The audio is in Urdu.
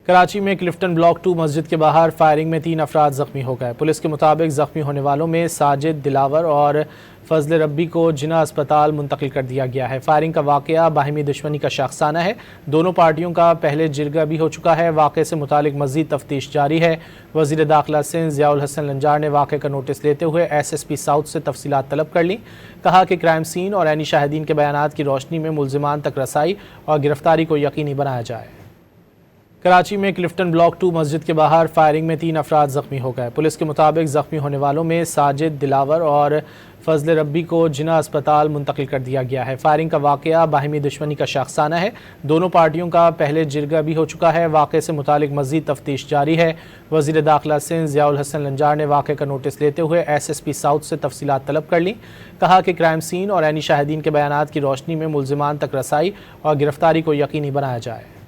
کراچی میں کلفٹن بلاک 2 مسجد کے باہر فائرنگ میں 3 افراد زخمی ہو گئے۔ پولیس کے مطابق زخمی ہونے والوں میں ساجد، دلاور اور فضل ربی کو جناح اسپتال منتقل کر دیا گیا ہے۔ فائرنگ کا واقعہ باہمی دشمنی کا شاخسانہ ہے۔ دونوں پارٹیوں کا پہلے جرگہ بھی ہو چکا ہے۔ واقعے سے متعلق مزید تفتیش جاری ہے۔ وزیر داخلہ سندھ ضیاء الحسن لنجار نے واقعے کا نوٹس لیتے ہوئے SSP ساؤتھ سے تفصیلات طلب کر لیں۔ کہا کہ کرائم سین اور عینی شاہدین کے بیانات کی روشنی میں ملزمان تک رسائی اور گرفتاری کو یقینی بنایا جائے۔ کراچی میں کلفٹن بلاک 2 مسجد کے باہر فائرنگ میں 3 افراد زخمی ہو گئے۔ پولیس کے مطابق زخمی ہونے والوں میں ساجد، دلاور اور فضل ربی کو جناح اسپتال منتقل کر دیا گیا ہے۔ فائرنگ کا واقعہ باہمی دشمنی کا شاخسانہ ہے۔ دونوں پارٹیوں کا پہلے جرگہ بھی ہو چکا ہے۔ واقعے سے متعلق مزید تفتیش جاری ہے۔ وزیر داخلہ سندھ ضیاء الحسن لنجار نے واقعے کا نوٹس لیتے ہوئے SSP ساؤتھ سے تفصیلات طلب کر لیں۔ کہا کہ کرائم سین اور عینی شاہدین کے بیانات کی روشنی میں ملزمان تک رسائی اور گرفتاری کو یقینی بنایا جائے۔